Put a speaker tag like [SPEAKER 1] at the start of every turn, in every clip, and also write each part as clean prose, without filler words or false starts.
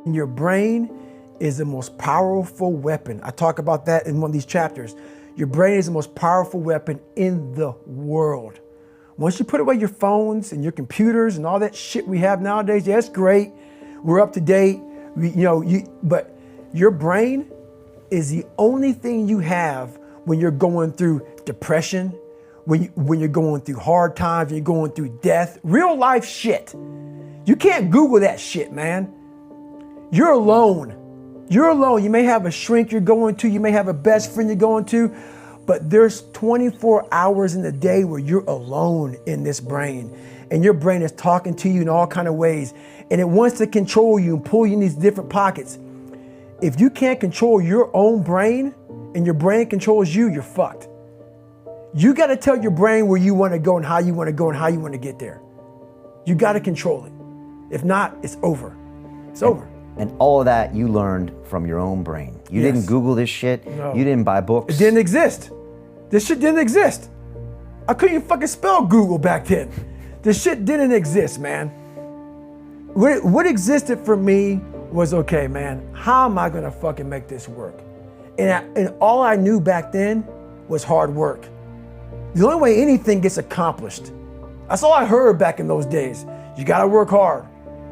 [SPEAKER 1] Your brain is the most powerful weapon. I talk about that in one of these chapters. Your brain is the most powerful weapon in the world. Once you put away your phones and your computers and all that shit we have nowadays, yeah, it's great. We're up to date. But your brain is the only thing you have when you're going through depression, when you're going through hard times, when you're going through death, real life shit. You can't Google that shit, man. You're alone. You're alone. You may have a shrink you're going to, you may have a best friend you're going to, but there's 24 hours in the day where you're alone in this brain, and your brain is talking to you in all kinds of ways, and it wants to control you and pull you in these different pockets. If you can't control your own brain and your brain controls you, you're fucked. You got to tell your brain where you want to go and how you want to go and how you want to get there. You got to control it. If not, it's over. It's over.
[SPEAKER 2] And all of that you learned from your own brain. You didn't Google this shit. No. You didn't buy books.
[SPEAKER 1] It didn't exist. This shit didn't exist. I couldn't even fucking spell Google back then. This shit didn't exist, man. What existed for me was, okay, man, how am I gonna fucking make this work? And all I knew back then was hard work. The only way anything gets accomplished. That's all I heard back in those days. You gotta work hard.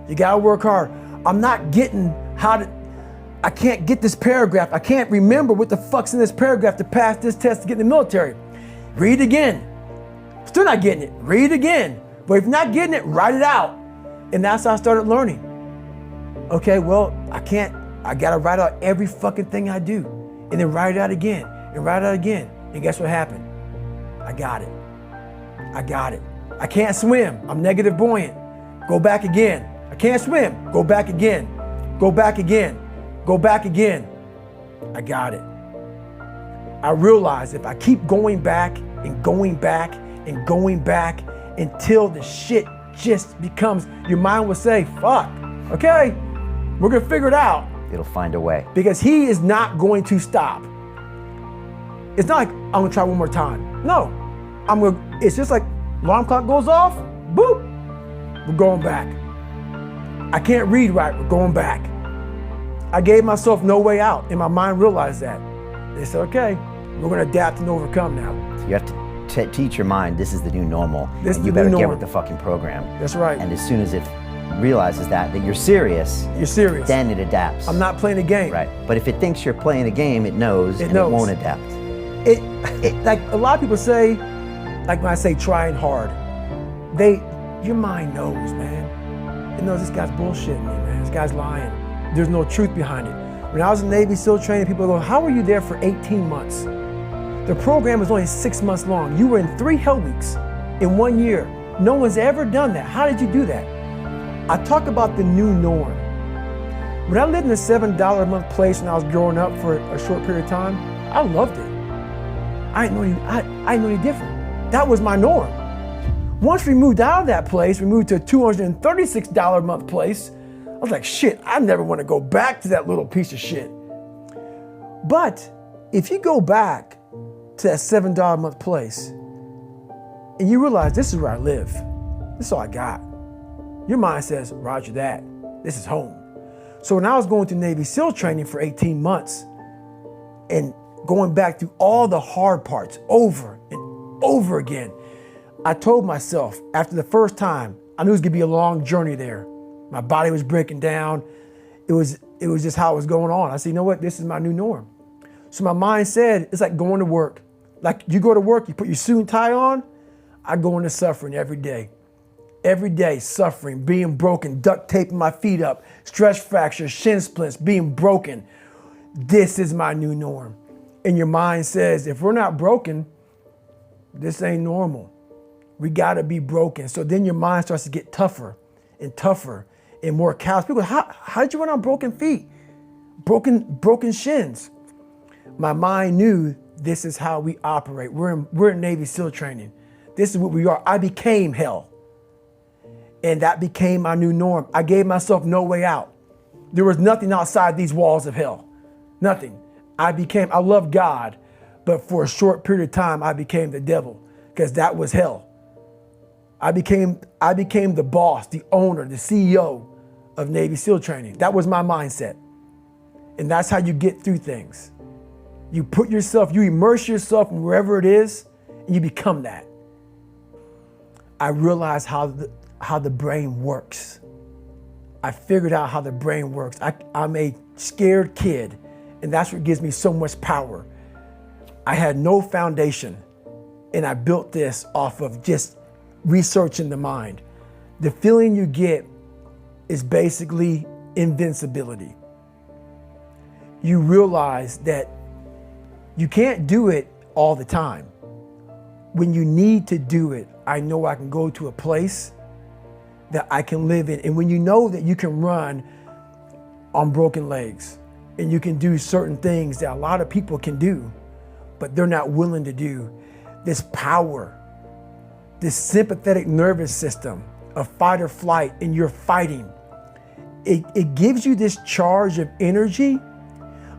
[SPEAKER 1] You gotta work hard. I'm not getting I can't get this paragraph. I can't remember what the fuck's in this paragraph to pass this test to get in the military. Read again. Still not getting it. Read again. But if you're not getting it, write it out. And that's how I started learning. Okay, well, I gotta write out every fucking thing I do. And then write it out again, and write it out again. And guess what happened? I got it. I got it. I can't swim. I'm negative buoyant. Go back again. I can't swim. Go back again. Go back again. Go back again. I got it. I realized if I keep going back and going back and going back until the shit just becomes, your mind will say, fuck, okay, we're gonna figure it out.
[SPEAKER 2] It'll find a way.
[SPEAKER 1] Because he is not going to stop. It's not like I'm gonna try one more time. No, it's just like alarm clock goes off, boop, we're going back. I can't read right, we're going back. I gave myself no way out, and my mind realized that. They said, okay, we're gonna adapt and overcome now.
[SPEAKER 2] So you have to teach your mind this is the new normal, and you better get with the fucking program.
[SPEAKER 1] That's right.
[SPEAKER 2] And as soon as it realizes that you're serious, then it adapts.
[SPEAKER 1] I'm not playing a game.
[SPEAKER 2] Right, but if it thinks you're playing a game, it knows. It won't adapt.
[SPEAKER 1] It like a lot of people say, like when I say trying hard, your mind knows, man. It knows this guy's bullshitting me, man. This guy's lying. There's no truth behind it. When I was in Navy SEAL training, people go, how were you there for 18 months? The program was only 6 months long. You were in 3 hell weeks in 1 year. No one's ever done that. How did you do that? I talk about the new norm. When I lived in a $7 a month place when I was growing up for a short period of time, I loved it. I didn't know any different. That was my norm. Once we moved out of that place, we moved to a $236 a month place. I was like, shit, I never want to go back to that little piece of shit. But if you go back to that $7 a month place and you realize this is where I live, this is all I got, your mind says, roger that, this is home. So when I was going through Navy SEAL training for 18 months and going back through all the hard parts over and over again, I told myself after the first time, I knew it was gonna be a long journey there. My body was breaking down. It was just how it was going on. I said, you know what? This is my new norm. So my mind said, it's like going to work. Like you go to work, you put your suit and tie on. I go into suffering every day. Every day, suffering, being broken, duct taping my feet up, stress fractures, shin splints, being broken. This is my new norm. And your mind says, if we're not broken, this ain't normal. We gotta be broken. So then your mind starts to get tougher and tougher and more callous. People go, how did you run on broken feet? Broken shins. My mind knew this is how we operate. We're in Navy SEAL training. This is what we are. I became hell. And that became my new norm. I gave myself no way out. There was nothing outside these walls of hell. Nothing. I love God, but for a short period of time, I became the devil because that was hell. I became the boss, the owner, the CEO of Navy SEAL training. That was my mindset. And that's how you get through things. You immerse yourself in wherever it is, and you become that. I realized how the brain works. I figured out how the brain works. I'm a scared kid, and that's what gives me so much power. I had no foundation, and I built this off of just researching the mind. The feeling you get is basically invincibility. You realize that you can't do it all the time. When you need to do it, I know I can go to a place that I can live in. And when you know that you can run on broken legs and you can do certain things that a lot of people can do, but they're not willing to do, this power, this sympathetic nervous system of fight or flight, and you're fighting, it gives you this charge of energy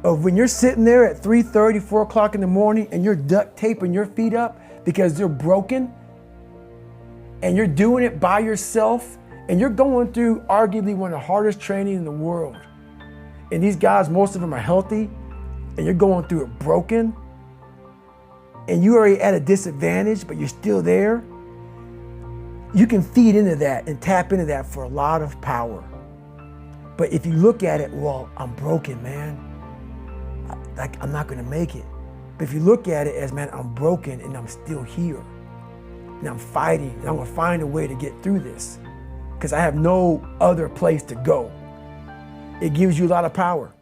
[SPEAKER 1] of when you're sitting there at 3:30, 4 o'clock in the morning and you're duct taping your feet up because they're broken, and you're doing it by yourself, and you're going through arguably one of the hardest training in the world. And these guys, most of them are healthy, and you're going through it broken, and you're already at a disadvantage, but you're still there. You can feed into that and tap into that for a lot of power. But if you look at it, well, I'm broken, man. I'm not gonna make it. But if you look at it as, man, I'm broken and I'm still here. And I'm fighting, and I'm gonna find a way to get through this because I have no other place to go. It gives you a lot of power.